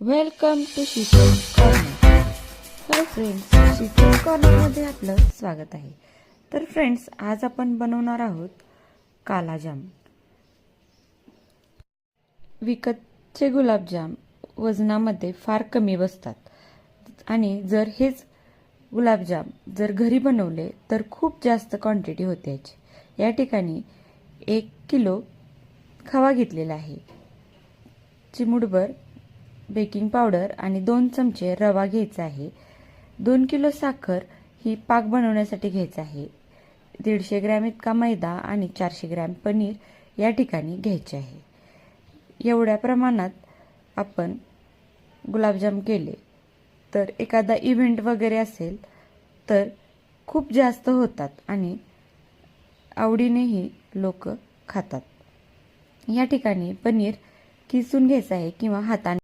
Welcome to Sheetal corner. Hello friends, Sheetal कॉर्नरमध्ये आपलं स्वागत आहे. तर फ्रेंड्स, आज आपण बनवणार आहोत कालाजाम. विकतचे गुलाबजाम वजनामध्ये फार कमी बसतात आणि जर हेच गुलाबजाम जर घरी बनवले तर खूप जास्त क्वांटिटी होते याची. या ठिकाणी 1 किलो खवा घेतलेला आहे, चिमूटभर बेकिंग पावडर आणि 2 चमचे रवा घ्यायचा आहे. 2 किलो साखर ही पाक बनवण्यासाठी घ्यायचा आहे. 150 ग्रॅम इतका मैदा आणि 400 ग्रॅम पनीर या ठिकाणी घ्यायचे आहे. एवढ्या प्रमाणात आपण गुलाबजाम केले तर एखादा इव्हेंट वगैरे असेल तर खूप जास्त होतात आणि आवडीनेही लोक खातात. या ठिकाणी पनीर किसून घ्यायचं आहे किंवा हाताने